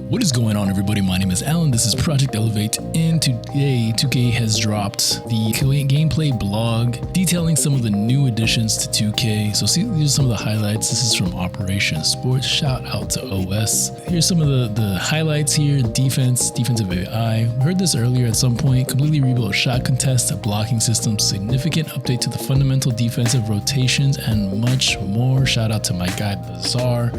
What is going on, everybody? My name is Alan. This is Project Elevate, and today 2K has dropped the gameplay blog detailing some of the new additions to 2K. So see, these are some of the highlights. This is from Operation Sports. Shout out to OS. Here's some of the highlights here. Defensive AI. We heard this earlier at some point. Completely rebuilt shot contest, blocking systems, significant update to the fundamental defensive rotations, and much more. Shout out to my guy Bazaar,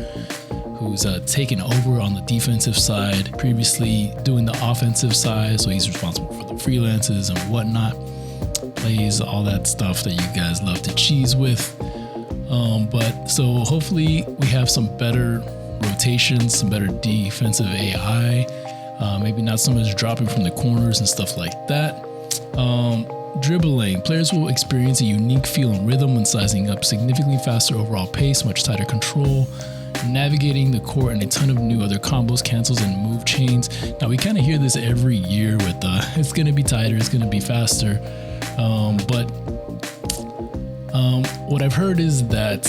who's taken over on the defensive side, previously doing the offensive side, so he's responsible for the freelances and whatnot, plays all that stuff that you guys love to cheese with. But so hopefully we have some better rotations, some better defensive AI, maybe not so much dropping from the corners and stuff like that. Dribbling. Players will experience a unique feel and rhythm when sizing up, significantly faster overall pace, much tighter control, navigating the court, and a ton of new other combos, cancels, and move chains. Now we kind of hear this every year with it's going to be tighter, it's going to be faster, but what I've heard is that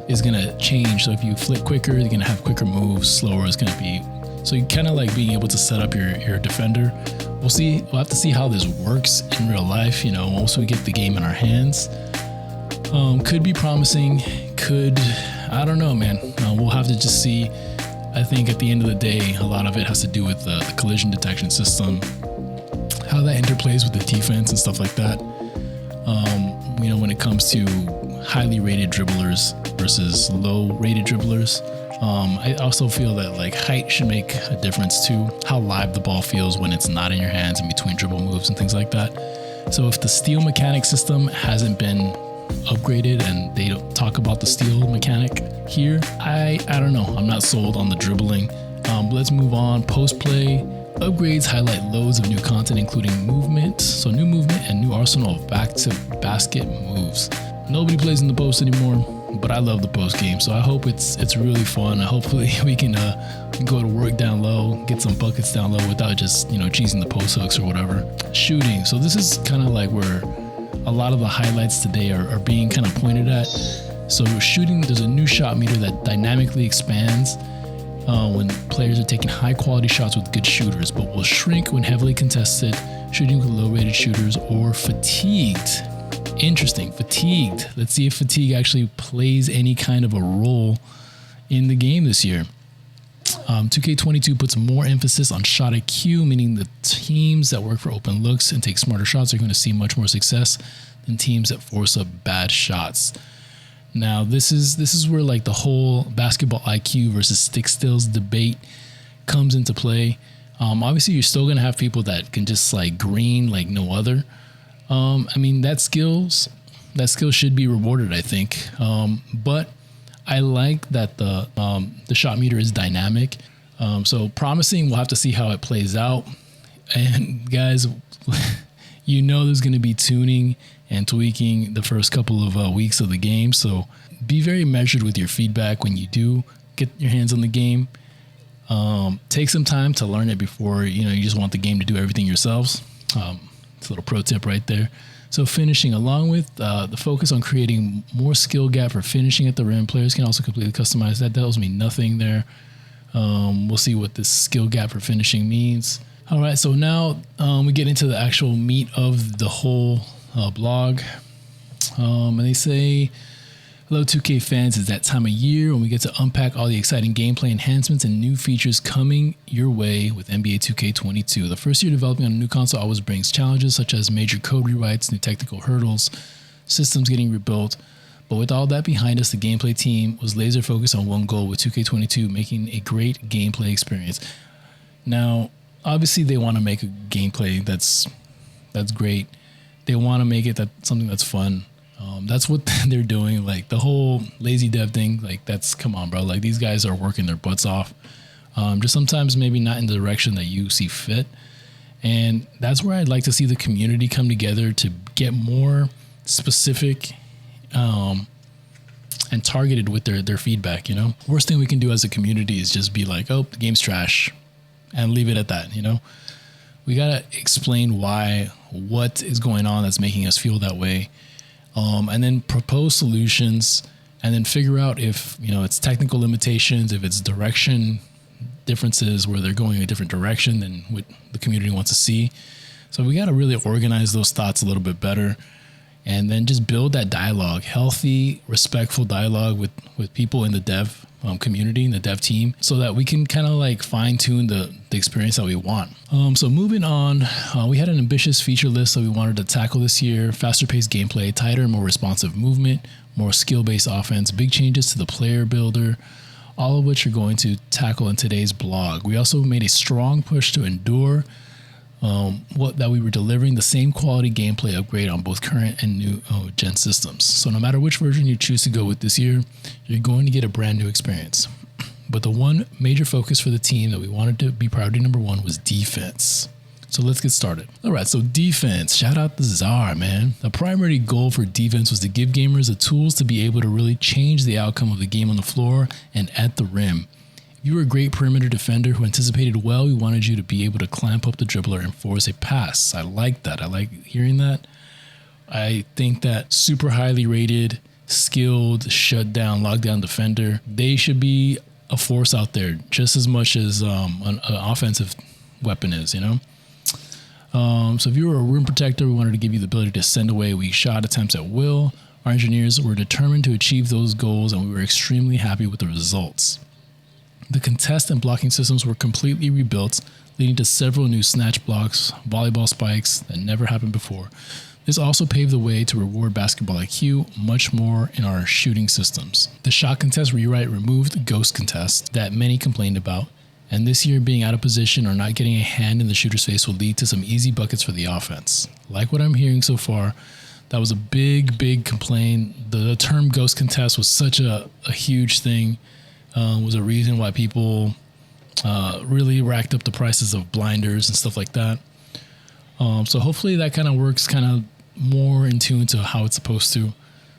is going to change. So if you flip quicker, you're going to have quicker moves. Slower is going to be, so you kind of like being able to set up your defender. We'll have to see how this works in real life, you know, once we get the game in our hands. Could be promising, I don't know, man. We'll have to just see. I think at the end of the day, a lot of it has to do with the collision detection system, how that interplays with the defense and stuff like that. You know, when it comes to highly rated dribblers versus low rated dribblers. I also feel that like height should make a difference too. How live the ball feels when it's not in your hands in between dribble moves and things like that. So if the steal mechanic system hasn't been upgraded and they don't talk about the steal mechanic here, I don't know. I'm not sold on the dribbling. But let's move on. Post play upgrades highlight loads of new content, including movement. So new movement and new arsenal of back to basket moves. Nobody plays in the post anymore, but I love the post game. So I hope it's really fun. Hopefully we can go to work down low, get some buckets down low without just, you know, cheesing the post hooks or whatever. Shooting. So this is kind of like where a lot of the highlights today are being kind of pointed at. So shooting, there's a new shot meter that dynamically expands when players are taking high quality shots with good shooters, but will shrink when heavily contested, shooting with low rated shooters, or fatigued. Interesting, fatigued. Let's see if fatigue actually plays any kind of a role in the game this year. 2k22 puts more emphasis on shot IQ, meaning the teams that work for open looks and take smarter shots are going to see much more success than teams that force up bad shots. Now, this is where like the whole basketball IQ versus stick skills debate comes into play. Obviously, you're still going to have people that can just like green like no other. I mean, that skill should be rewarded, I think. But I like that the shot meter is dynamic. So promising. We'll have to see how it plays out. And guys, you know there's going to be tuning and tweaking the first couple of weeks of the game. So be very measured with your feedback when you do get your hands on the game. Take some time to learn it before, you know, you just want the game to do everything yourselves. It's a little pro tip right there. So finishing, along with the focus on creating more skill gap for finishing at the rim, players can also completely customize. That tells me nothing there. We'll see what this skill gap for finishing means. All right, so now we get into the actual meat of the whole blog. And they say, hello 2K fans, it's that time of year when we get to unpack all the exciting gameplay enhancements and new features coming your way with NBA2k22. The first year developing on a new console always brings challenges such as major code rewrites, new technical hurdles, systems getting rebuilt. But with all that behind us, the gameplay team was laser focused on one goal with 2k22 making a great gameplay experience. Now, obviously they want to make a gameplay that's great. They want to make it something that's fun. That's what they're doing. Like the whole lazy dev thing, like that's, come on, bro. Like these guys are working their butts off. Just sometimes maybe not in the direction that you see fit. And that's where I'd like to see the community come together to get more specific and targeted with their feedback, you know? Worst thing we can do as a community is just be like, oh, the game's trash, and leave it at that, you know? We gotta explain what is going on that's making us feel that way. And then propose solutions, and then figure out if, you know, it's technical limitations, if it's direction differences where they're going a different direction than what the community wants to see. So we got to really organize those thoughts a little bit better, and then just build that dialogue, healthy, respectful dialogue with people in the dev community, in the dev team, so that we can kind of like fine tune the experience that we want. So moving on, we had an ambitious feature list that we wanted to tackle this year: faster paced gameplay, tighter, more responsive movement, more skill-based offense, big changes to the player builder, all of which we're going to tackle in today's blog. We also made a strong push to endure that we were delivering the same quality gameplay upgrade on both current and new gen systems. So no matter which version you choose to go with this year, you're going to get a brand new experience. But the one major focus for the team that we wanted to be priority number one was defense. So let's get started. All right, so defense, shout out the Czar, man. The primary goal for defense was to give gamers the tools to be able to really change the outcome of the game on the floor and at the rim. If you were a great perimeter defender who anticipated well, we wanted you to be able to clamp up the dribbler and force a pass. I like that. I like hearing that. I think that super highly rated, skilled, shut down, lockdown defender, they should be a force out there just as much as an offensive weapon is, you know? So if you were a rim protector, we wanted to give you the ability to send away weak shot attempts at will. Our engineers were determined to achieve those goals, and we were extremely happy with the results. The contest and blocking systems were completely rebuilt, leading to several new snatch blocks, volleyball spikes that never happened before. This also paved the way to reward basketball IQ much more in our shooting systems. The shot contest rewrite removed the ghost contest that many complained about, and this year being out of position or not getting a hand in the shooter's face will lead to some easy buckets for the offense. Like what I'm hearing so far, that was a big complaint. The term ghost contest was such a huge thing. Was a reason why people really racked up the prices of blinders and stuff like that. So hopefully that kind of works kind of more in tune to how it's supposed to,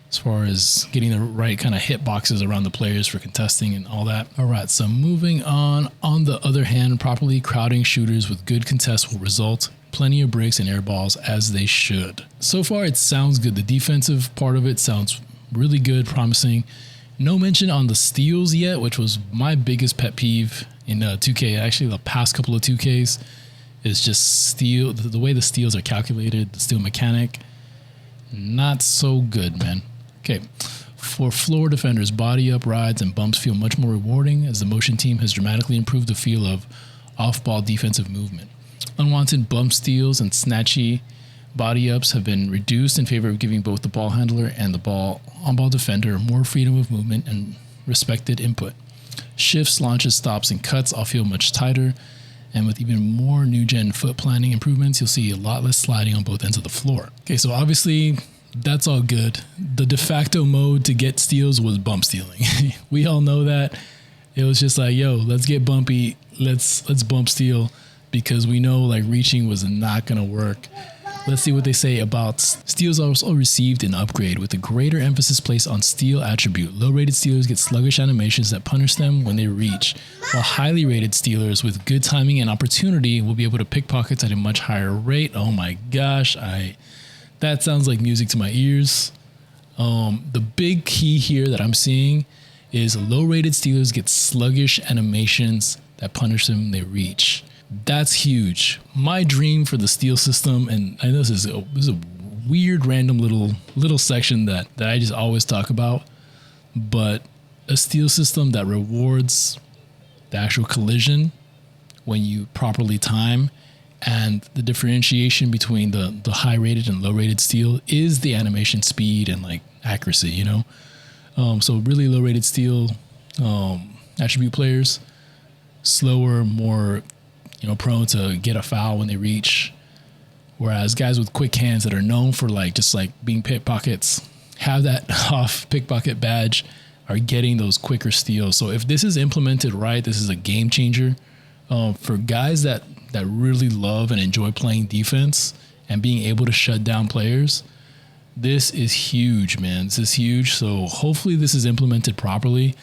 as far as getting the right kind of hit boxes around the players for contesting and all that. All right, so moving on the other hand, properly crowding shooters with good contests will result plenty of breaks and air balls, as they should. So far it sounds good. The defensive part of it sounds really good, promising. No mention on the steals yet, which was my biggest pet peeve in 2K. Actually, the past couple of 2Ks is just steal. The way the steals are calculated, the steal mechanic, not so good, man. Okay, for floor defenders, body up rides and bumps feel much more rewarding, as the motion team has dramatically improved the feel of off-ball defensive movement. Unwanted bump steals and snatchy body ups have been reduced in favor of giving both the ball handler and the on-ball defender more freedom of movement and respected input. Shifts, launches, stops, and cuts all feel much tighter, and with even more new-gen foot planning improvements, you'll see a lot less sliding on both ends of the floor. Okay, so obviously that's all good. The de facto mode to get steals was bump stealing. We all know that. It was just like, yo, let's get bumpy, let's bump steal, because we know like reaching was not gonna work. Let's see what they say about steals. Also received an upgrade with a greater emphasis placed on steal attribute. Low-rated stealers get sluggish animations that punish them when they reach, while highly rated stealers with good timing and opportunity will be able to pick pockets at a much higher rate. Oh my gosh, that sounds like music to my ears. The big key here that I'm seeing is low-rated stealers get sluggish animations that punish them when they reach. That's huge. My dream for the steal system, and I know this is a weird random little section that I just always talk about, but a steal system that rewards the actual collision when you properly time, and the differentiation between the high rated and low rated steal is the animation speed and like accuracy, you know? So really low rated steal attribute players, slower, more prone to get a foul when they reach, whereas guys with quick hands that are known for like just like being pickpockets, have that off pickpocket badge, are getting those quicker steals. So if this is implemented right, this is a game changer for guys that really love and enjoy playing defense and being able to shut down players. This is huge, man. This is huge. So hopefully this is implemented properly.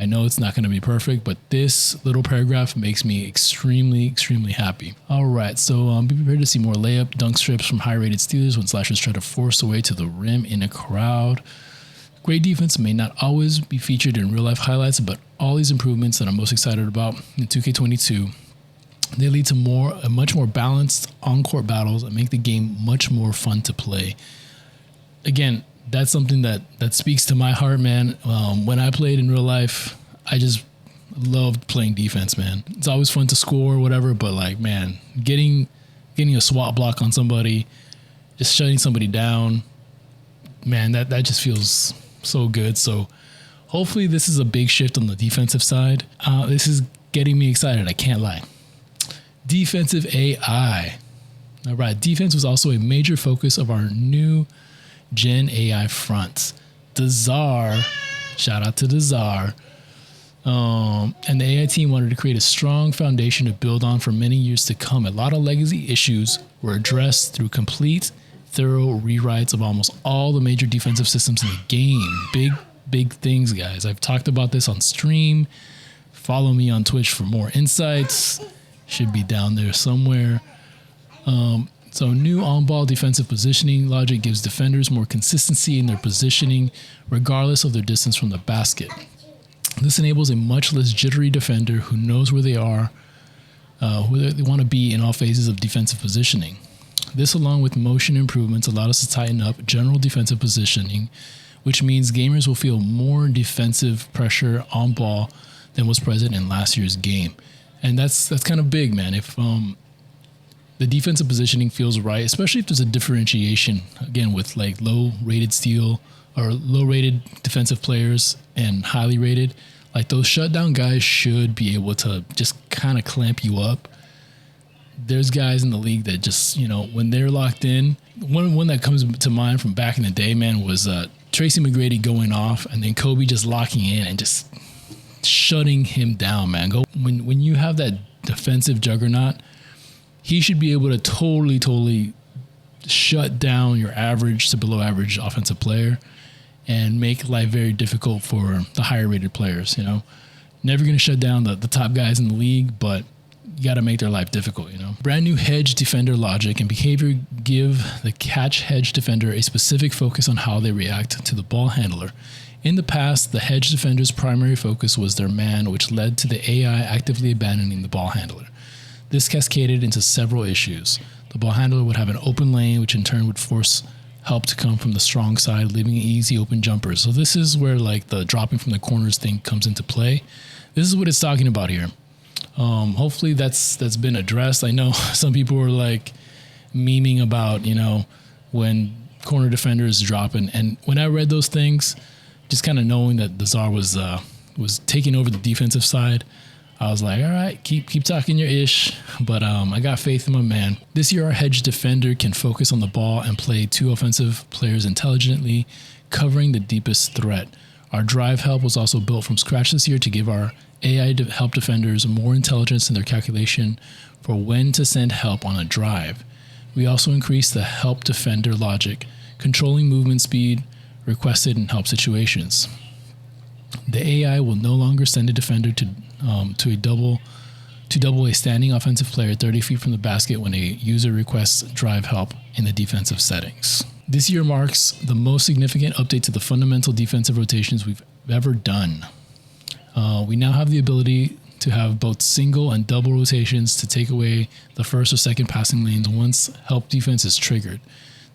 I know it's not going to be perfect, but this little paragraph makes me extremely happy. All right, so be prepared to see more layup, dunk strips from high-rated stealers when slashers try to force their way to the rim in a crowd. Great defense may not always be featured in real-life highlights, but all these improvements that I'm most excited about in 2K22, they lead to much more balanced on-court battles and make the game much more fun to play. Again, that's something that speaks to my heart, man. When I played in real life, I just loved playing defense, man. It's always fun to score or whatever, but like, man, getting a swat block on somebody, just shutting somebody down, man, that just feels so good. So hopefully this is a big shift on the defensive side. This is getting me excited, I can't lie. Defensive AI. All right, defense was also a major focus of our new Gen AI fronts. Dazar, shout out to Dazar. And the AI team wanted to create a strong foundation to build on for many years to come. A lot of legacy issues were addressed through complete, thorough rewrites of almost all the major defensive systems in the game. Big things, guys. I've talked about this on stream. Follow me on Twitch for more insights. Should be down there somewhere. So new on-ball defensive positioning logic gives defenders more consistency in their positioning, regardless of their distance from the basket. This enables a much less jittery defender who knows where they are, where they want to be in all phases of defensive positioning. This, along with motion improvements, allowed us to tighten up general defensive positioning, which means gamers will feel more defensive pressure on ball than was present in last year's game. And that's kind of big, man. If the defensive positioning feels right, especially if there's a differentiation, again, with like low-rated steal or low-rated defensive players and highly rated, like those shutdown guys should be able to just kind of clamp you up. There's guys in the league that just, you know, when they're locked in, one that comes to mind from back in the day, man, was Tracy McGrady going off and then Kobe just locking in and just shutting him down, man. When you have that defensive juggernaut, he should be able to totally shut down your average to below average offensive player and make life very difficult for the higher rated players, you know. Never going to shut down the top guys in the league, but you got to make their life difficult, you know. Brand new hedge defender logic and behavior give the catch hedge defender a specific focus on how they react to the ball handler. In the past, the hedge defender's primary focus was their man, which led to the AI actively abandoning the ball handler. This cascaded into several issues. The ball handler would have an open lane, which in turn would force help to come from the strong side, leaving easy open jumpers. So this is where like the dropping from the corners thing comes into play. This is what it's talking about here. Hopefully that's been addressed. I know some people were like memeing about, you know, when corner defenders dropping. And when I read those things, just kind of knowing that the Czar was taking over the defensive side, I was like, all right, keep talking your ish, but I got faith in my man. This year, our hedge defender can focus on the ball and play two offensive players intelligently, covering the deepest threat. Our drive help was also built from scratch this year to give our AI help defenders more intelligence in their calculation for when to send help on a drive. We also increased the help defender logic, controlling movement speed requested in help situations. The AI will no longer send a defender to double a standing offensive player 30 feet from the basket when a user requests drive help in the defensive settings. This year marks the most significant update to the fundamental defensive rotations we've ever done. We now have the ability to have both single and double rotations to take away the first or second passing lanes once help defense is triggered.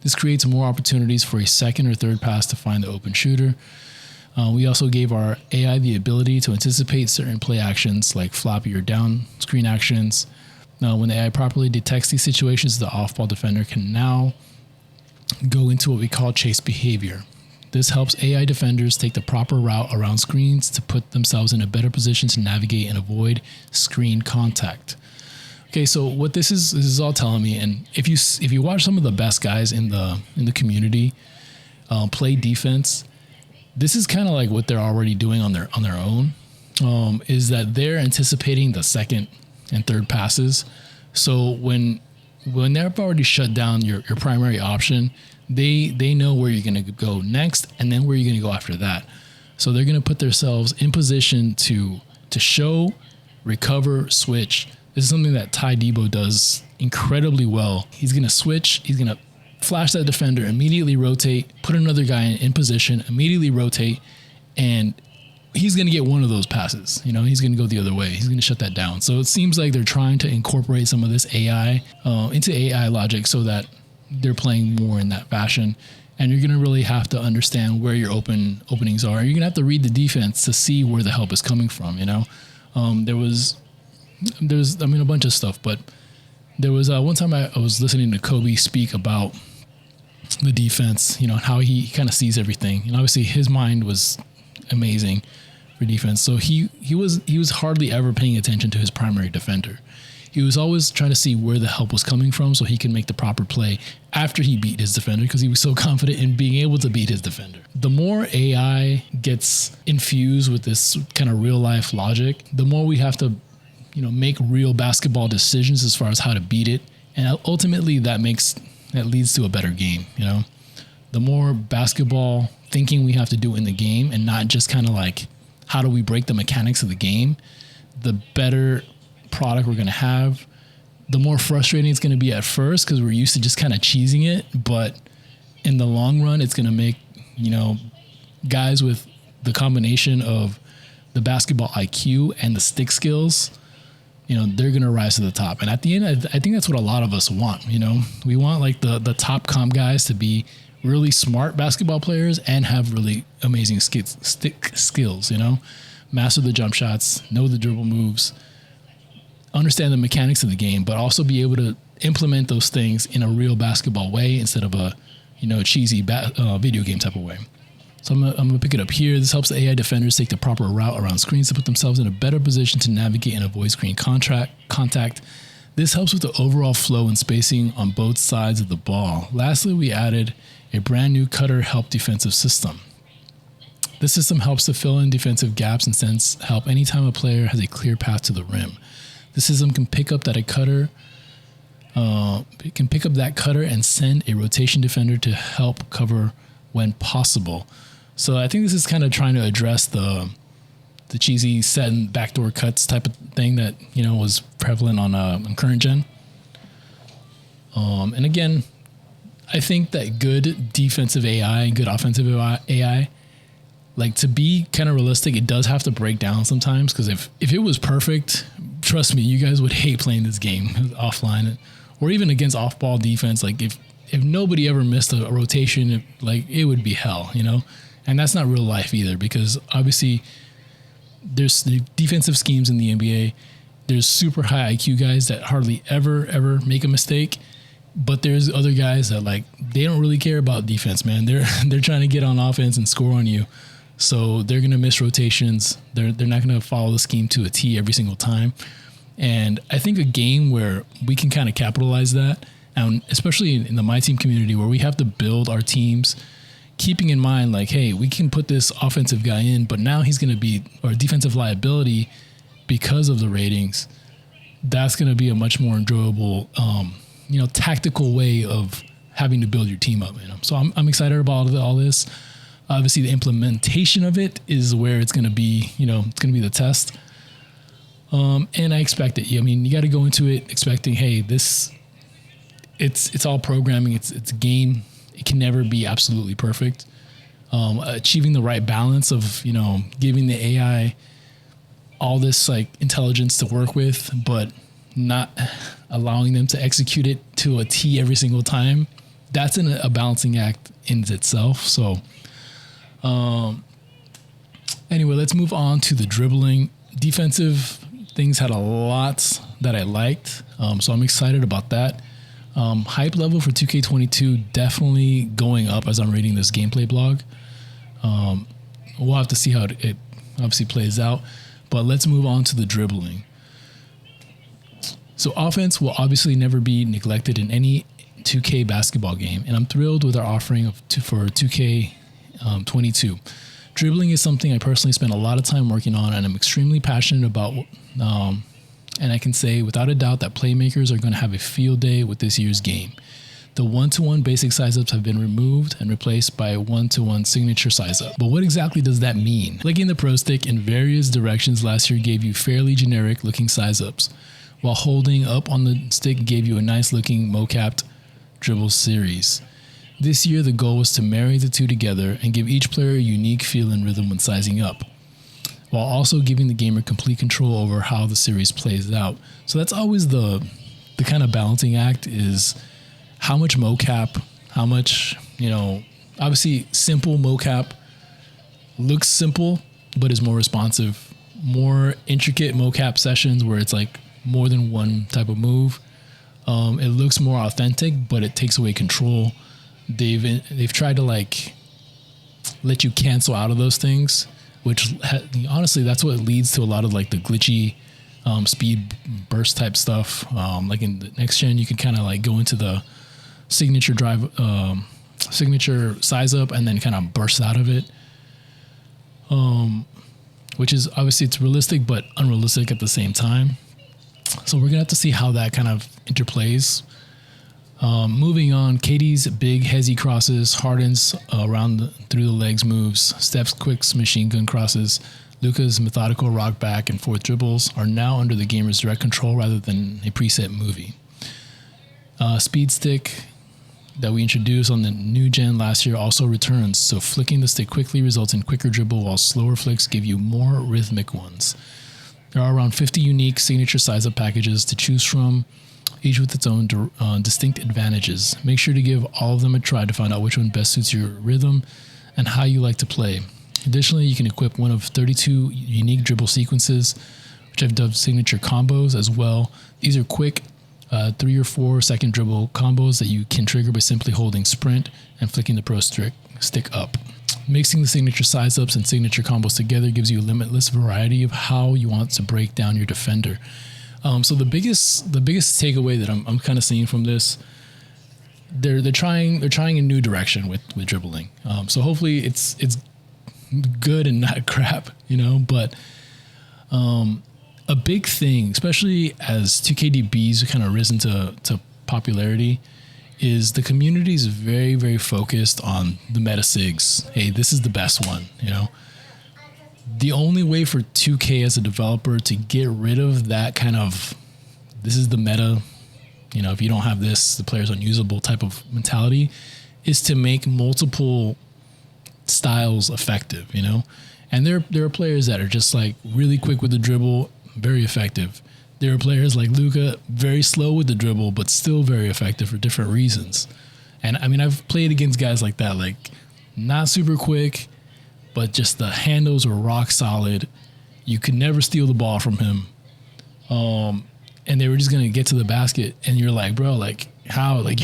This creates more opportunities for a second or third pass to find the open shooter. We also gave our AI the ability to anticipate certain play actions like floppy or down screen actions. Now, when the AI properly detects these situations, the off-ball defender can now go into what we call chase behavior. This helps AI defenders take the proper route around screens to put themselves in a better position to navigate and avoid screen contact. Okay, so what this is all telling me, and if you watch some of the best guys in the community play defense, this is kind of like what they're already doing on their own, is that they're anticipating the second and third passes. So when they've already shut down your primary option, they know where you're going to go next and then where you're going to go after that. So they're going to put themselves in position to show, recover, switch. This is something that Ty Debo does incredibly well. He's going to switch. He's going to flash that defender, immediately rotate, put another guy in position, immediately rotate, and he's going to get one of those passes. You know, he's going to go the other way. He's going to shut that down. So it seems like they're trying to incorporate some of this AI into AI logic so that they're playing more in that fashion. And you're going to really have to understand where your openings are. You're going to have to read the defense to see where the help is coming from, you know. There's a bunch of stuff, but there was one time I was listening to Kobe speak about the defense, you know, how he kind of sees everything. And obviously his mind was amazing for defense. So he was hardly ever paying attention to his primary defender. He was always trying to see where the help was coming from so he can make the proper play after he beat his defender, because he was so confident in being able to beat his defender. The more AI gets infused with this kind of real life logic, the more we have to, you know, make real basketball decisions as far as how to beat it. And ultimately that leads to a better game, you know. The more basketball thinking we have to do in the game and not just kind of like, how do we break the mechanics of the game, the better product we're going to have. The more frustrating it's going to be at first because we're used to just kind of cheesing it, but in the long run, it's going to make, you know, guys with the combination of the basketball IQ and the stick skills, you know, they're going to rise to the top. And at the end, I think that's what a lot of us want. You know, we want like the top comp guys to be really smart basketball players and have really amazing stick skills, you know, master the jump shots, know the dribble moves, understand the mechanics of the game, but also be able to implement those things in a real basketball way instead of a, you know, cheesy video game type of way. So I'm gonna pick it up here. This helps the AI defenders take the proper route around screens to put themselves in a better position to navigate and avoid screen contact. This helps with the overall flow and spacing on both sides of the ball. Lastly, we added a brand new cutter help defensive system. This system helps to fill in defensive gaps and sends help anytime a player has a clear path to the rim. The system can pick up that cutter and send a rotation defender to help cover when possible. So I think this is kind of trying to address the cheesy set and backdoor cuts type of thing that, you know, was prevalent on current gen. And again, I think that good defensive AI and good offensive AI, like, to be kind of realistic, it does have to break down sometimes, because if it was perfect, trust me, you guys would hate playing this game offline or even against off-ball defense. Like if nobody ever missed a rotation, like, it would be hell, you know? And that's not real life either, because obviously there's the defensive schemes in the NBA. There's super high IQ guys that hardly ever make a mistake. But there's other guys that, like, they don't really care about defense, man. They're trying to get on offense and score on you. So they're going to miss rotations. They're not going to follow the scheme to a T every single time. And I think a game where we can kind of capitalize that, and especially in the My Team community, where we have to build our teams, keeping in mind, like, hey, we can put this offensive guy in, but now he's going to be our defensive liability because of the ratings. That's going to be a much more enjoyable, you know, tactical way of having to build your team up. You know? So I'm excited about all this. Obviously, the implementation of it is where it's going to be, you know, it's going to be the test. And I expect it. I mean, you got to go into it expecting, hey, it's all programming. It's a game. It can never be absolutely perfect. Achieving the right balance of, you know, giving the AI all this, like, intelligence to work with, but not allowing them to execute it to a T every single time. That's a balancing act in itself. So, anyway, let's move on to the dribbling. Defensive things had a lot that I liked. So I'm excited about that. Hype level for 2K22 definitely going up as I'm reading this gameplay blog. We'll have to see how it obviously plays out, but let's move on to the dribbling. So offense will obviously never be neglected in any 2K basketball game, and I'm thrilled with our offering for 2K22. Dribbling is something I personally spend a lot of time working on, and I'm extremely passionate about. And I can say without a doubt that playmakers are going to have a field day with this year's game. The one-to-one basic size-ups have been removed and replaced by a one-to-one signature size-up. But what exactly does that mean? Flicking the Pro Stick in various directions last year gave you fairly generic-looking size-ups, while holding up on the stick gave you a nice-looking mo-capped dribble series. This year, the goal was to marry the two together and give each player a unique feel and rhythm when sizing up. while also giving the gamer complete control over how the series plays out. So that's always the kind of balancing act, is how much mocap, how much, obviously simple mocap looks simple, but is more responsive. More intricate mocap sessions where it's like more than one type of move. It looks more authentic, but it takes away control. They've tried to like let you cancel out of those things, which honestly, that's what leads to a lot of like the glitchy speed burst type stuff. Like in the next gen, you can kind of like go into the signature size up and then kind of burst out of it. Which is obviously, it's realistic, but unrealistic at the same time. So we're going to have to see how that kind of interplays. Moving on, KD's big hezzy crosses, Harden's through the legs moves, Steph's quick machine gun crosses, Luka's methodical rock back and forth dribbles are now under the gamer's direct control rather than a preset movie. Speed stick that we introduced on the new gen last year also returns, so flicking the stick quickly results in quicker dribble, while slower flicks give you more rhythmic ones. There are around 50 unique signature size-up packages to choose from, each with its own distinct advantages. Make sure to give all of them a try to find out which one best suits your rhythm and how you like to play. Additionally, you can equip one of 32 unique dribble sequences, which I've dubbed signature combos as well. These are quick 3 or 4 second dribble combos that you can trigger by simply holding sprint and flicking the pro stick up. Mixing the signature size ups and signature combos together gives you a limitless variety of how you want to break down your defender. So the biggest takeaway that I'm kind of seeing from this, they're trying a new direction with dribbling. So hopefully it's good and not crap, but a big thing, especially as 2KDBs kind of risen to popularity, is the community is very, very focused on the meta sigs. Hey, this is the best one, The only way for 2K as a developer to get rid of that kind of, this is the meta, if you don't have this, the player's unusable type of mentality, is to make multiple styles effective, And there are players that are just like really quick with the dribble, very effective. There are players like Luka, very slow with the dribble, but still very effective for different reasons. And I mean, I've played against guys like that, like not super quick, but just the handles are rock solid. You could never steal the ball from him. And they were just going to get to the basket. And you're like, bro, like how, like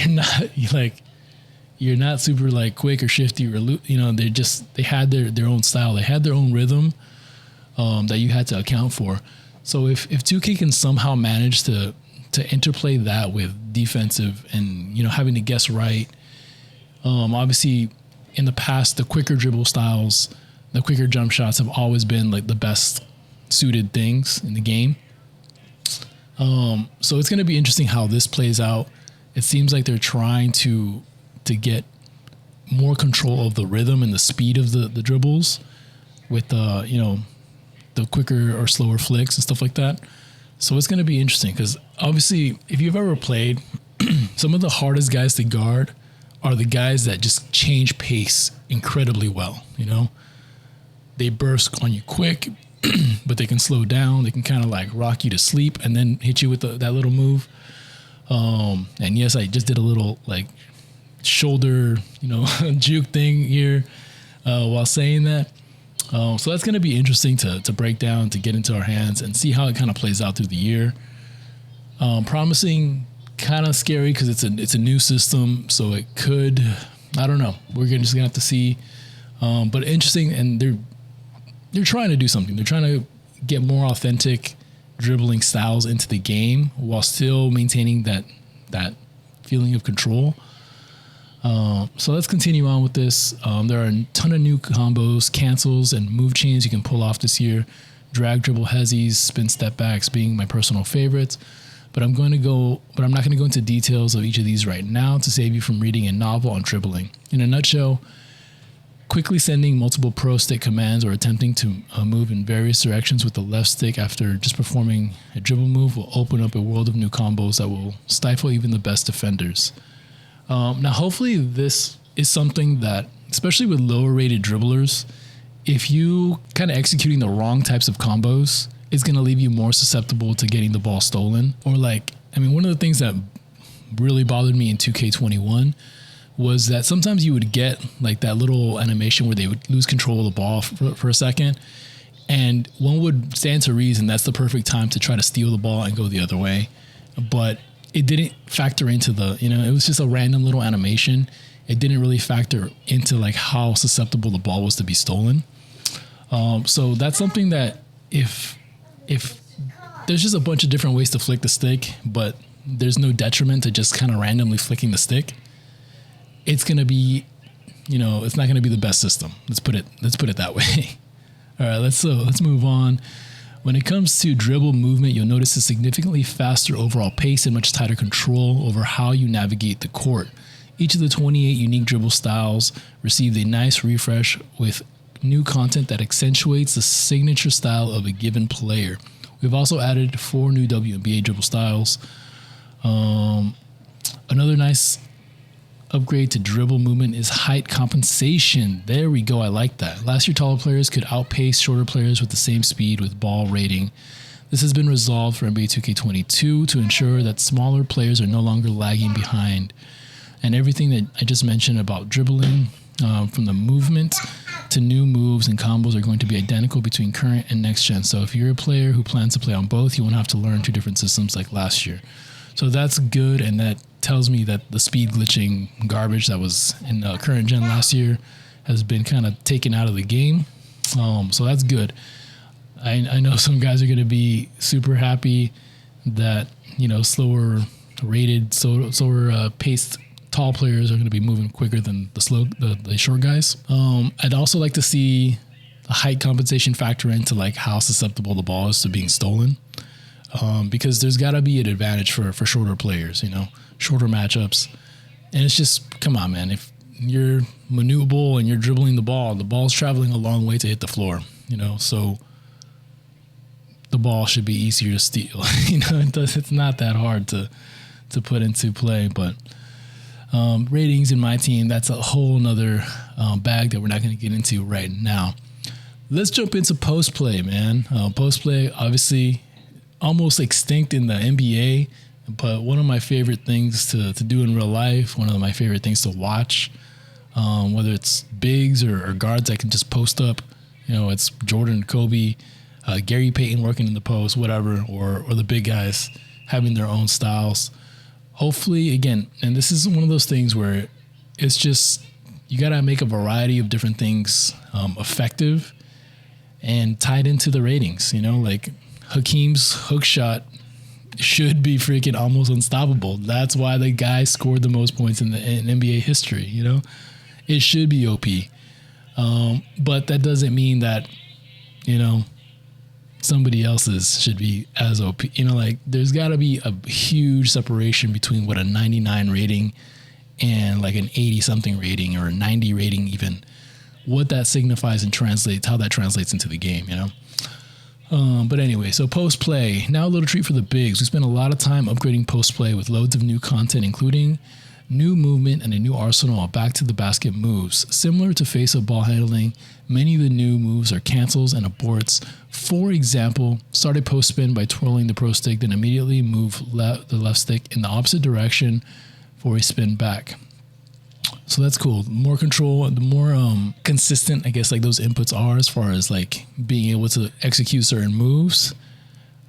you're not super like quick or shifty or, they had their own style. They had their own rhythm that you had to account for. So if 2K can somehow manage to interplay that with defensive and, having to guess right, obviously in the past, the quicker dribble styles, the quicker jump shots have always been like the best suited things in the game. So it's going to be interesting how this plays out. It seems like they're trying to get more control of the rhythm and the speed of the dribbles with the quicker or slower flicks and stuff like that. So it's going to be interesting because obviously if you've ever played, some of the hardest guys to guard are the guys that just change pace incredibly well. They burst on you quick, but they can slow down. They can kind of like rock you to sleep and then hit you with that little move. And yes, I just did a little like shoulder, juke thing here while saying that. So that's going to be interesting to break down, to get into our hands and see how it kind of plays out through the year. Promising, kind of scary because it's a new system, so it could, I don't know. We're just going to have to see. But interesting, and they're trying to do something. They're trying to get more authentic dribbling styles into the game while still maintaining that feeling of control. So let's continue on with this. There are a ton of new combos, cancels, and move chains you can pull off this year. Drag, dribble, hezzies, spin, step backs being my personal favorites. But I'm not going to go into details of each of these right now to save you from reading a novel on dribbling. In a nutshell, quickly sending multiple pro stick commands or attempting to move in various directions with the left stick after just performing a dribble move will open up a world of new combos that will stifle even the best defenders. Now, hopefully this is something that, especially with lower rated dribblers, if you kind of executing the wrong types of combos, it's going to leave you more susceptible to getting the ball stolen. Or like, I mean, one of the things that really bothered me in 2K21 was that sometimes you would get like that little animation where they would lose control of the ball for a second. And one would stand to reason that's the perfect time to try to steal the ball and go the other way. But it didn't factor into it was just a random little animation. It didn't really factor into like how susceptible the ball was to be stolen. So that's something that if there's just a bunch of different ways to flick the stick, but there's no detriment to just kind of randomly flicking the stick, it's going to be, it's not going to be the best system. Let's put it that way. All right, let's move on. When it comes to dribble movement, you'll notice a significantly faster overall pace and much tighter control over how you navigate the court. Each of the 28 unique dribble styles received a nice refresh with new content that accentuates the signature style of a given player. We've also added 4 new Wba Dribble Styles. Another nice upgrade to dribble movement is height compensation. There we go. I like that. Last year, taller players could outpace shorter players with the same speed with ball rating. This has been resolved for NBA2k22 to ensure that smaller players are no longer lagging behind. And everything that I just mentioned about dribbling, from the movement to new moves and combos, are going to be identical between current and next gen. So if you're a player who plans to play on both, you won't have to learn 2 different systems like last year. So that's good, and that tells me that the speed glitching garbage that was in the current gen last year has been kind of taken out of the game. So that's good. I know some guys are going to be super happy that, slower rated, slower paced tall players are going to be moving quicker than the short guys. I'd also like to see the height compensation factor into like how susceptible the ball is to being stolen. Because there's got to be an advantage for shorter players, shorter matchups. And it's just, come on, man. If you're maneuverable and you're dribbling the ball's traveling a long way to hit the floor, so the ball should be easier to steal. It's not that hard to put into play, but ratings in my team, that's a whole nother bag that we're not going to get into right now. Let's jump into post play, man. Post play, obviously, almost extinct in the NBA, but one of my favorite things to do in real life, one of my favorite things to watch, whether it's bigs or guards that can just post up, it's Jordan, Kobe, Gary Payton working in the post, whatever, or the big guys having their own styles. Hopefully, again, and this is one of those things where it's just, you got to make a variety of different things effective and tied into the ratings, like Hakeem's hook shot should be freaking almost unstoppable. That's why the guy scored the most points in NBA history, It should be OP. But that doesn't mean that, somebody else's should be as OP. There's got to be a huge separation between what a 99 rating and like an 80-something rating or a 90 rating even, what that signifies and translates, how that translates into the game, But anyway, so post play. Now a little treat for the bigs. We spent a lot of time upgrading post play with loads of new content, including new movement and a new arsenal of back to the basket moves. Similar to face-up ball handling, many of the new moves are cancels and aborts. For example, start a post spin by twirling the pro stick, then immediately move the left stick in the opposite direction for a spin back. So that's cool. The more control, the more consistent, I guess, like those inputs are as far as like being able to execute certain moves.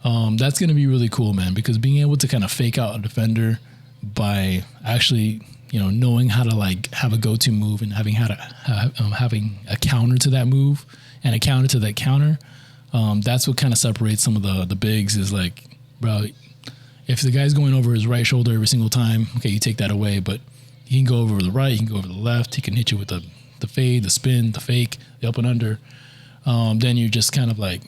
That's going to be really cool, man, because being able to kind of fake out a defender by actually, knowing how to like have a go-to move and having having a counter to that move and a counter to that counter. That's what kind of separates some of the bigs is like, bro, if the guy's going over his right shoulder every single time, okay, you take that away, but he can go over the right, he can go over the left, he can hit you with the fade, the spin, the fake, the up and under. Then you're just kind of like,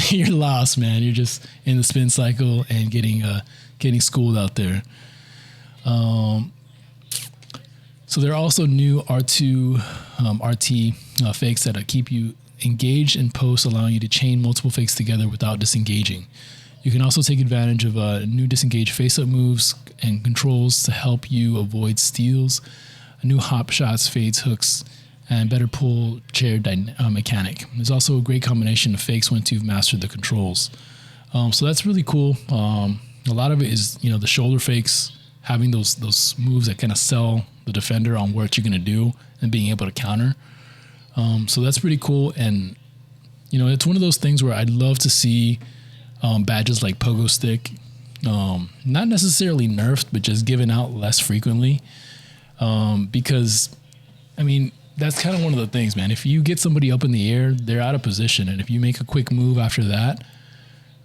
you're lost, man. You're just in the spin cycle and getting schooled out there. So there are also new R2, RT fakes that keep you engaged in post, allowing you to chain multiple fakes together without disengaging. You can also take advantage of new disengage face-up moves and controls to help you avoid steals, new hop shots, fades, hooks, and better pull chair mechanic. There's also a great combination of fakes once you've mastered the controls. So that's really cool. A lot of it is, the shoulder fakes, having those moves that kind of sell the defender on what you're going to do and being able to counter. So that's pretty cool. And, it's one of those things where I'd love to see badges like Pogo Stick, not necessarily nerfed, but just given out less frequently. Because, that's kind of one of the things, man. If you get somebody up in the air, they're out of position. And if you make a quick move after that,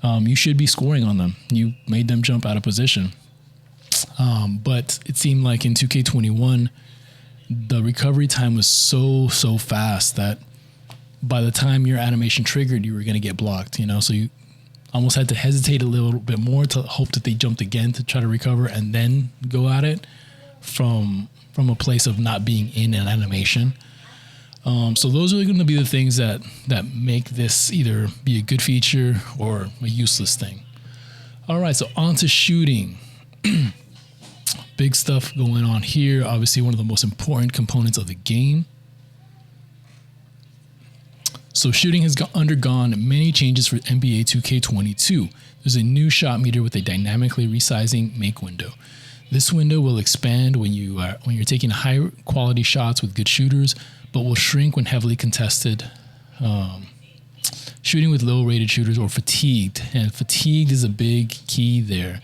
you should be scoring on them. You made them jump out of position. But it seemed like in 2K21, the recovery time was so fast that by the time your animation triggered, you were going to get blocked, So you almost had to hesitate a little bit more to hope that they jumped again to try to recover and then go at it from a place of not being in an animation. So those are going to be the things that make this either be a good feature or a useless thing. All right, so on to shooting. Big stuff going on here. Obviously, one of the most important components of the game. So shooting has undergone many changes for NBA 2k22. There's a new shot meter with a dynamically resizing make window. This window will expand when you're taking high quality shots with good shooters, but will shrink when heavily contested, shooting with low rated shooters or fatigued. And fatigued is a big key there.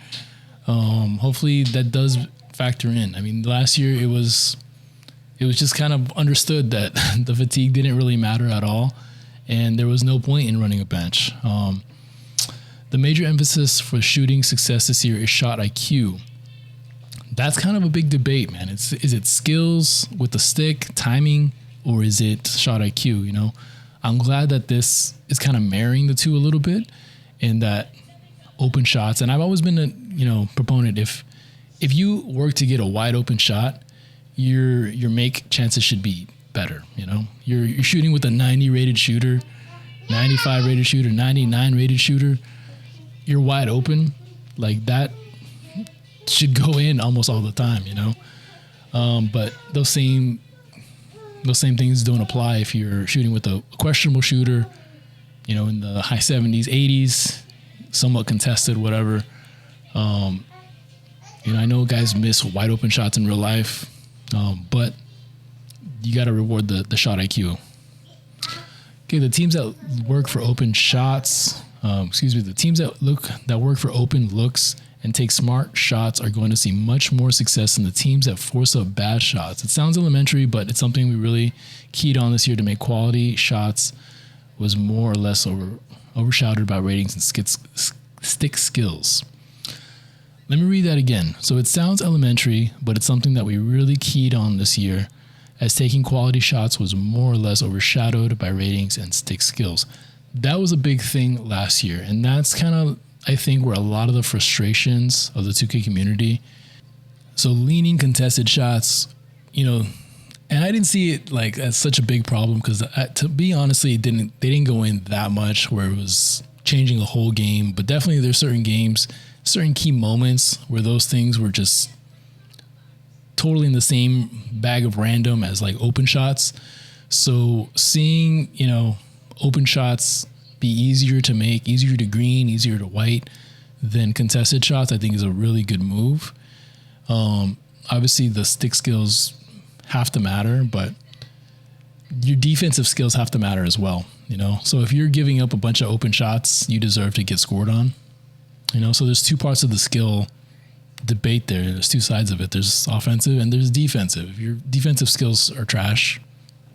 Hopefully that does factor in. Last year it was just kind of understood that the fatigue didn't really matter at all, and there was no point in running a bench. The major emphasis for shooting success this year is shot IQ. That's kind of a big debate, man. Is it skills with the stick, timing, or is it shot IQ? I'm glad that this is kind of marrying the two a little bit, and that open shots. And I've always been a proponent. If you work to get a wide open shot, your make chances should be better. You're shooting with a 90 rated shooter, 95 rated shooter, 99 rated shooter. You're wide open, like that should go in almost all the time, but those same things don't apply if you're shooting with a questionable shooter, in the high 70s, 80s, somewhat contested, whatever. I know guys miss wide open shots in real life, but you got to reward the shot IQ. Okay, the teams that work for open shots, the teams that work for open looks and take smart shots are going to see much more success than the teams that force up bad shots. It sounds elementary, but it's something we really keyed on this year to make quality shots was more or less overshadowed by ratings and stick skills. Let me read that again. So it sounds elementary, but it's something that we really keyed on this year, as taking quality shots was more or less overshadowed by ratings and stick skills. That was a big thing last year, and that's kind of, I think, where a lot of the frustrations of the 2K community. So leaning contested shots, and I didn't see it like as such a big problem because, to be honestly, they didn't go in that much where it was changing the whole game. But definitely, there's certain games, certain key moments where those things were just totally in the same bag of random as like open shots. So seeing, open shots be easier to make, easier to green, easier to white than contested shots, I think is a really good move. Obviously the stick skills have to matter, but your defensive skills have to matter as well, So if you're giving up a bunch of open shots, you deserve to get scored on, So there's two parts of the skill debate there. There's two sides of it. There's offensive and there's defensive. If your defensive skills are trash,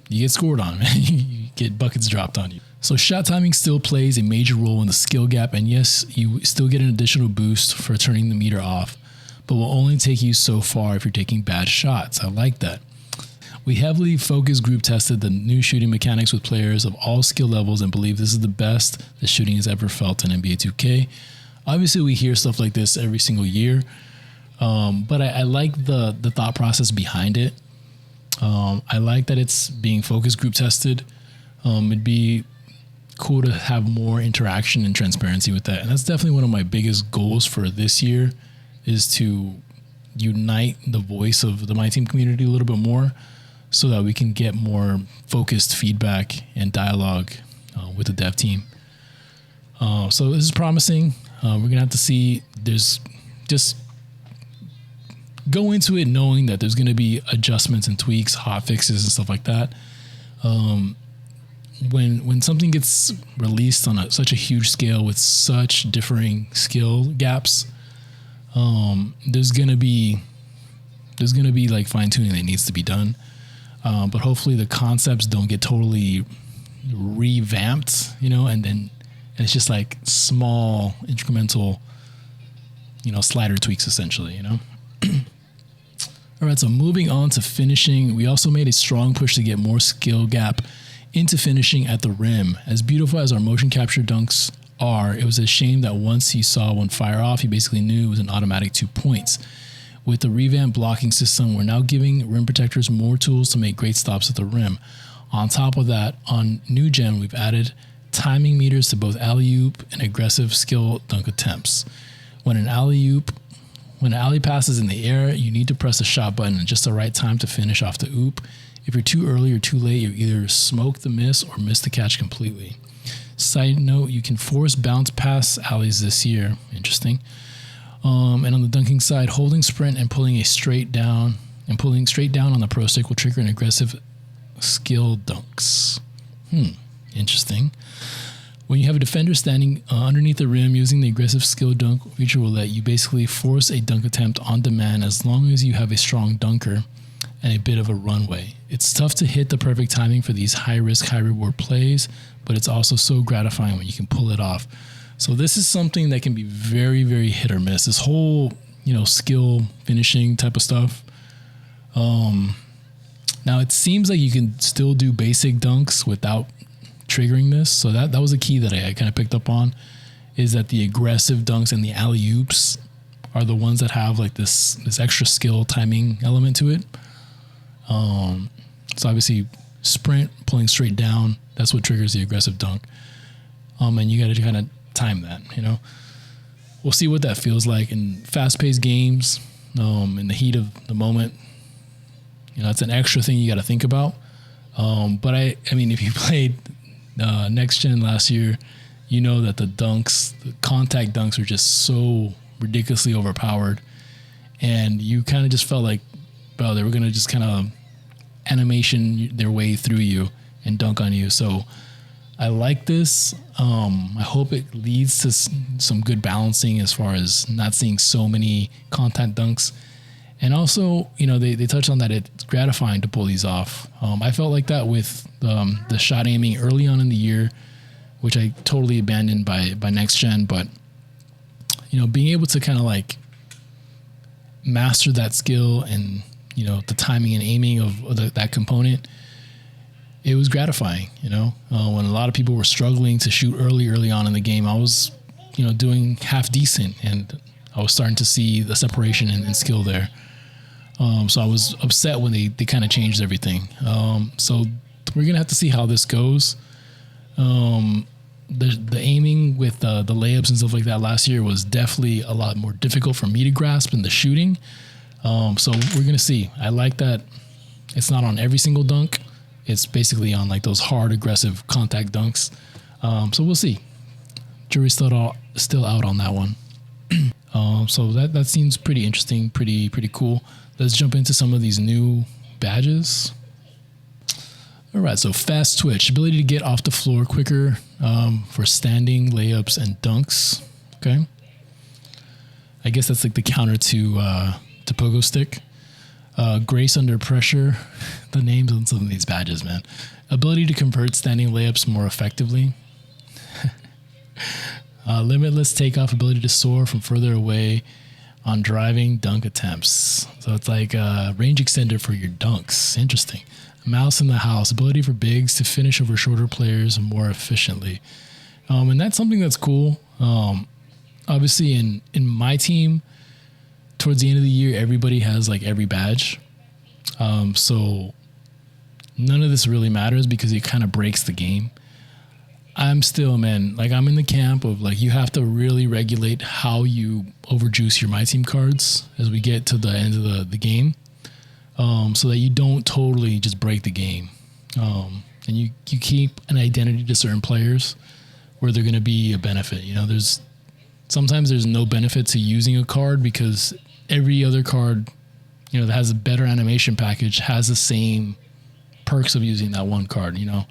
you get scored on, man. You get buckets dropped on you. So shot timing still plays a major role in the skill gap, and yes, you still get an additional boost for turning the meter off, but will only take you so far if you're taking bad shots. I like that. We heavily focused group tested the new shooting mechanics with players of all skill levels and believe this is the best that shooting has ever felt in NBA 2K. Obviously, we hear stuff like this every single year, but I like the thought process behind it. I like that it's being focus group tested. It'd be cool to have more interaction and transparency with that. And that's definitely one of my biggest goals for this year, is to unite the voice of the My Team community a little bit more. so that we can get more focused feedback and dialogue with the dev team. So this is promising. We're going to have to see. There's just go into it knowing that there's going to be adjustments and tweaks, hot fixes and stuff like that. When something gets released on such a huge scale with such differing skill gaps, there's gonna be like fine tuning that needs to be done. But hopefully the concepts don't get totally revamped, and it's just like small incremental, slider tweaks essentially, All right, so moving on to finishing, we also made a strong push to get more skill gap into finishing at the rim. As beautiful as our motion capture dunks are, it was a shame that once he saw one fire off, he basically knew it was an automatic 2 points. With the revamped blocking system, we're now giving rim protectors more tools to make great stops at the rim. On top of that, on New Gen, we've added timing meters to both alley-oop and aggressive skill dunk attempts. When an alley pass is in the air, you need to press the shot button at just the right time to finish off the oop. If you're too early or too late, you either smoke the miss or miss the catch completely. Side note, you can force bounce pass alleys this year. Interesting. And on the dunking side, holding sprint and pulling straight down on the pro stick will trigger an aggressive skill dunks. Interesting. When you have a defender standing underneath the rim, using the aggressive skill dunk feature will let you basically force a dunk attempt on demand as long as you have a strong dunker and a bit of a runway. It's tough to hit the perfect timing for these high-risk, high-reward plays, but it's also so gratifying when you can pull it off. So this is something that can be very, very hit or miss. This whole, skill finishing type of stuff. Now it seems like you can still do basic dunks without triggering this. So that was a key that I kind of picked up on, is that the aggressive dunks and the alley-oops are the ones that have like this extra skill timing element to it. So obviously sprint, pulling straight down, that's what triggers the aggressive dunk. And you got to kind of time that, We'll see what that feels like in fast-paced games, in the heat of the moment. It's an extra thing you got to think about. But I mean, if you played Next Gen last year, that the contact dunks are just so ridiculously overpowered. And you kind of just felt like, bro, they were going to just kind of animation their way through you and dunk on you. So I like this. I hope it leads to some good balancing as far as not seeing so many contact dunks. And also, they touched on that it's gratifying to pull these off. I felt like that with the shot aiming early on in the year, which I totally abandoned by Next Gen. But, being able to kind of like master that skill and, the timing and aiming of that component, it was gratifying, when a lot of people were struggling to shoot early on in the game, I was, doing half decent, and I was starting to see the separation and skill there. So I was upset when they kind of changed everything. So we're going to have to see how this goes. The aiming with the layups and stuff like that last year was definitely a lot more difficult for me to grasp than the shooting. So we're going to see. I like that it's not on every single dunk. It's basically on like those hard, aggressive contact dunks. So we'll see. Jury's still out on that one. So that seems pretty interesting, pretty cool. Let's jump into some of these new badges. All right, so fast twitch, ability to get off the floor quicker for standing, layups, and dunks. Okay. I guess that's like the counter to pogo stick. Grace under pressure. The names on some of these badges, man. Ability to convert standing layups more effectively. Limitless takeoff, ability to soar from further away on driving dunk attempts. So it's like a range extender for your dunks. Interesting. Mouse in the house, ability for bigs to finish over shorter players more efficiently. And that's something that's cool. Obviously in my team, towards the end of the year, everybody has like every badge. So none of this really matters because it kind of breaks the game. I'm still, man, like I'm in the camp of like, you have to really regulate how you overjuice your My Team cards as we get to the end of the game. so that you don't totally just break the game. And you keep an identity to certain players where they're going to be a benefit. You know, sometimes there's no benefit to using a card because every other card, you know, that has a better animation package has the same perks of using that one card. You know,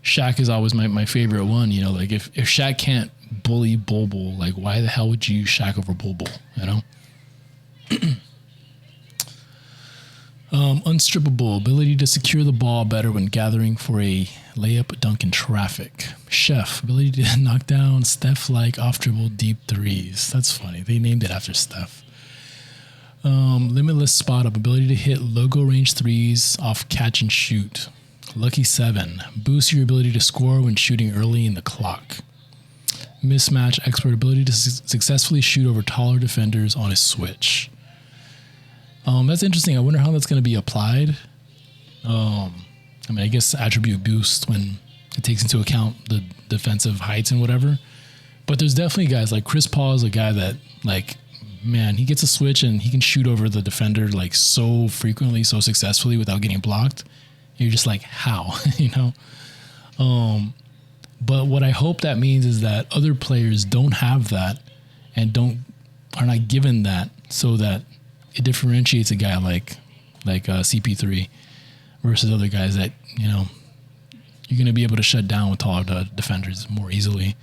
Shaq is always my favorite one. You know, like if Shaq can't bully Bulbul, like why the hell would you use Shaq over Bulbul, you know? Unstrippable, ability to secure the ball better when gathering for a layup, dunk, in traffic. Chef, ability to knock down Steph-like off-dribble deep threes. That's funny. They named it after Steph. Limitless spot-up, ability to hit logo range threes off catch and shoot. Lucky 7, boost your ability to score when shooting early in the clock. Mismatch expert, ability to successfully shoot over taller defenders on a switch. That's interesting. I wonder how that's going to be applied. I mean, I guess attribute boost when it takes into account the defensive heights and whatever. But there's definitely guys like Chris Paul is a guy that, like, man, he gets a switch and he can shoot over the defender like so frequently, so successfully without getting blocked. You're just like, how, you know? But what I hope that means is that other players don't have that and are not given that, so that it differentiates a guy like CP3 versus other guys that, you know, you're going to be able to shut down with taller defenders more easily.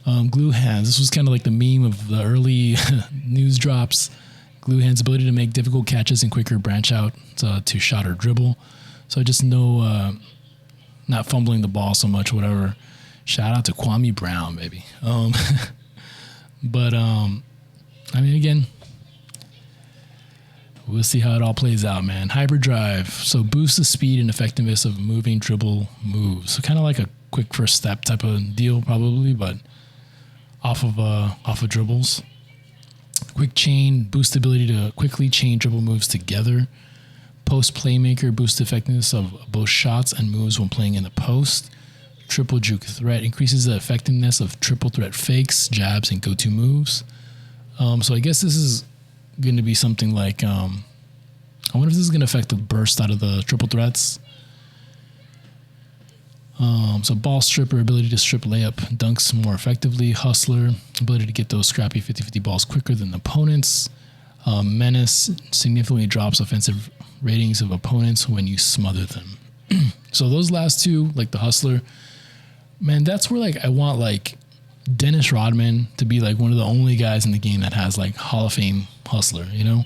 Glue hands. This was kind of like the meme of the early news drops. Glue hands' ability to make difficult catches and quicker branch out to shot or dribble. So I just know not fumbling the ball so much, whatever. Shout out to Kwame Brown, baby. But I mean, again, we'll see how it all plays out, man. Hyperdrive. So boost the speed and effectiveness of moving dribble moves. So kind of like a quick first step type of deal, probably, but off of dribbles. Quick chain, boost the ability to quickly chain dribble moves together. Post playmaker, boost the effectiveness of both shots and moves when playing in the post. Triple juke threat, increases the effectiveness of triple threat fakes, jabs, and go-to moves. So I guess this is going to be something like, I wonder if this is going to affect the burst out of the triple threats. So ball stripper, ability to strip layup dunks more effectively. Hustler, ability to get those scrappy 50-50 balls quicker than opponents. Menace, significantly drops offensive ratings of opponents when you smother them. So those last two, like the hustler, man, that's where like I want like Dennis Rodman to be like one of the only guys in the game that has like Hall of Fame hustler, you know?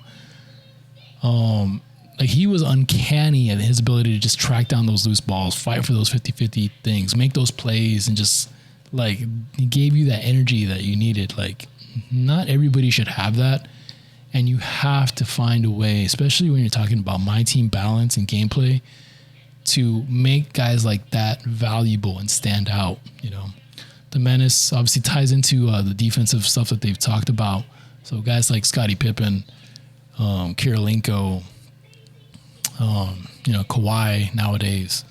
Like he was uncanny at his ability to just track down those loose balls, fight for those 50-50 things, make those plays, and just like he gave you that energy that you needed. Like not everybody should have that, and you have to find a way, especially when you're talking about my team balance and gameplay, to make guys like that valuable and stand out, you know? The menace obviously ties into the defensive stuff that they've talked about. So guys like Scottie Pippen, Kirilenko, you know, Kawhi nowadays,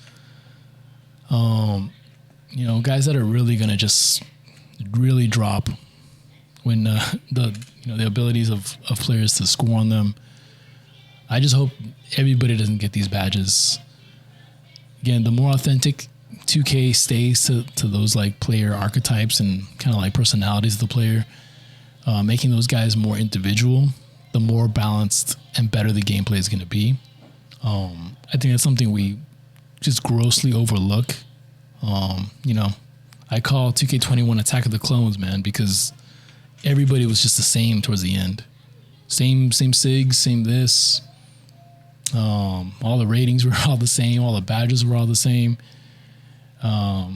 you know, guys that are really going to just really drop when the abilities of players to score on them. I just hope everybody doesn't get these badges. Again, the more authentic 2K stays to those like player archetypes and kind of like personalities of the player, making those guys more individual, the more balanced and better the gameplay is going to be. I think that's something we just grossly overlook. You know, I call 2K21 Attack of the Clones, man, because everybody was just the same towards the end. Same SIGs, same this. All the ratings were all the same. All the badges were all the same.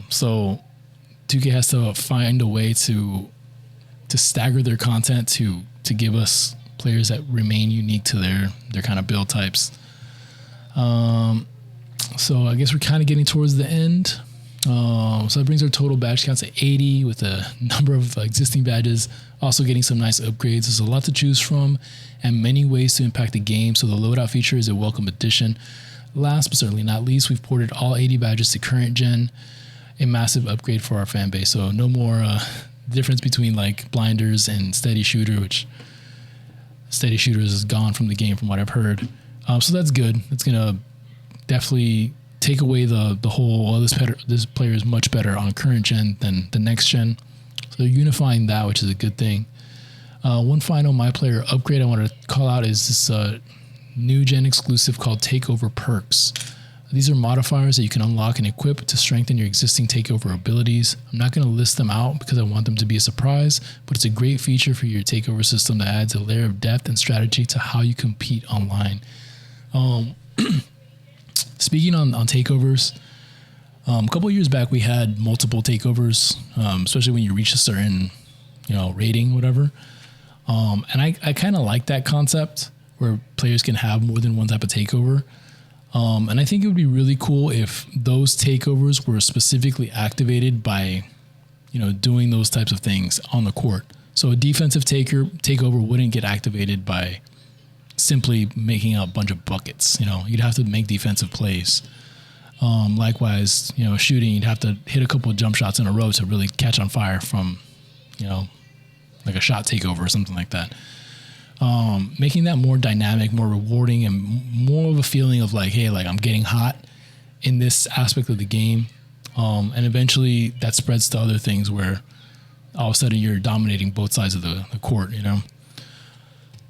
So 2K has to find a way to stagger their content to give us players that remain unique to their kind of build types. So I guess we're kind of getting towards the end. So that brings our total badge count to 80 with a number of existing badges, also getting some nice upgrades. There's a lot to choose from and many ways to impact the game. So the loadout feature is a welcome addition. Last but certainly not least, we've ported all 80 badges to current gen, a massive upgrade for our fan base. So no more difference between like blinders and steady shooter, which steady shooters is gone from the game from what I've heard. So that's good. It's gonna definitely take away the whole, well, this player is much better on current gen than the next gen. So they're unifying that, which is a good thing. One final My Player upgrade I wanted to call out is this new gen exclusive called Takeover Perks. These are modifiers that you can unlock and equip to strengthen your existing takeover abilities. I'm not going to list them out because I want them to be a surprise, but it's a great feature for your takeover system that adds a layer of depth and strategy to how you compete online. Speaking on takeovers, a couple of years back we had multiple takeovers, especially when you reach a certain, rating, whatever. And I kind of like that concept where players can have more than one type of takeover. And I think it would be really cool if those takeovers were specifically activated by, doing those types of things on the court. So a defensive takeover wouldn't get activated by simply making a bunch of buckets. You'd have to make defensive plays. Likewise, shooting, you'd have to hit a couple of jump shots in a row to really catch on fire from, like a shot takeover or something like that. Making that more dynamic, more rewarding, and more of a feeling of like, hey, like I'm getting hot in this aspect of the game. And eventually that spreads to other things where all of a sudden you're dominating both sides of the court,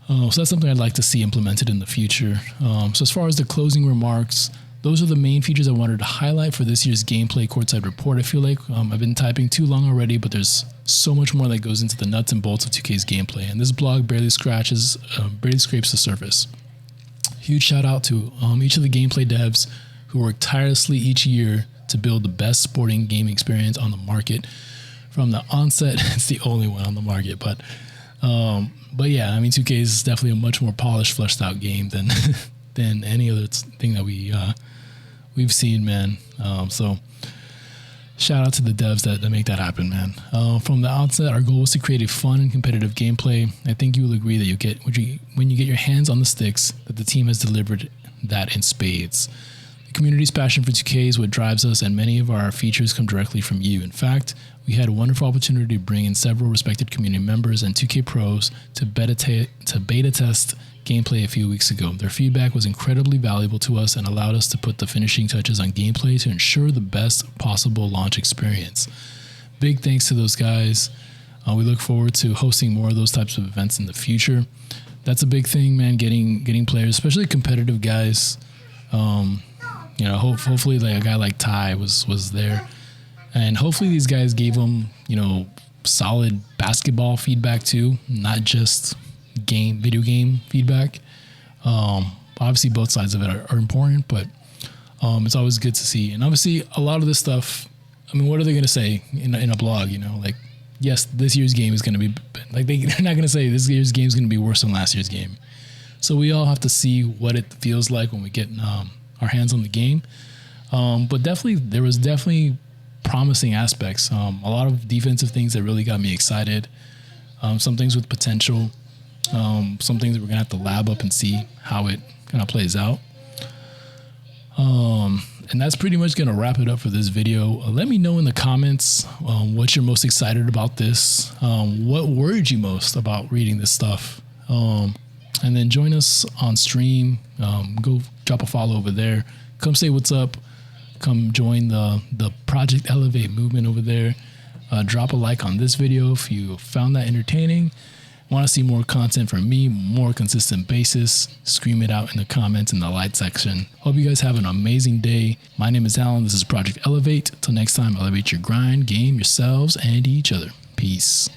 So that's something I'd like to see implemented in the future. So as far as the closing remarks, those are the main features I wanted to highlight for this year's gameplay courtside report. I feel like I've been typing too long already, but there's so much more that goes into the nuts and bolts of 2K's gameplay, and this blog barely scrapes the surface. Huge shout out to each of the gameplay devs who work tirelessly each year to build the best sporting game experience on the market. From the onset, it's the only one on the market, but yeah, I mean, 2K is definitely a much more polished, fleshed out game than than any other thing that we've seen, man. So shout out to the devs that make that happen, man. From the outset, our goal was to create a fun and competitive gameplay. I think you will agree that when you get your hands on the sticks, that the team has delivered that in spades. The community's passion for 2K is what drives us, and many of our features come directly from you. In fact, we had a wonderful opportunity to bring in several respected community members and 2K pros to beta test gameplay a few weeks ago. Their feedback was incredibly valuable to us and allowed us to put the finishing touches on gameplay to ensure the best possible launch experience. Big thanks to those guys. We look forward to hosting more of those types of events in the future. That's a big thing, man, getting players, especially competitive guys. Hopefully like a guy like Ty was there. And hopefully these guys gave them, solid basketball feedback too, not just video game feedback. Obviously both sides of it are important, but it's always good to see. And obviously a lot of this stuff, I mean, what are they going to say in a blog, like, yes, this year's game is going to be, like, they're not going to say this year's game is going to be worse than last year's game. So we all have to see what it feels like when we get our hands on the game. But there was definitely promising aspects. A lot of defensive things that really got me excited. Some things with potential. Some things that we're gonna have to lab up and see how it kind of plays out. And that's pretty much gonna wrap it up for this video. Let me know in the comments what you're most excited about this. What worried you most about reading this stuff? And then join us on stream. Go drop a follow over there. Come say what's up. Come join the Project Elevate movement over there. Drop a like on this video if you found that entertaining. Want to see more content from me, more consistent basis, scream it out in the comments in the light section. Hope you guys have an amazing day. My name is Alan. This is Project Elevate. Till next time, elevate your grind, game, yourselves, and each other. Peace.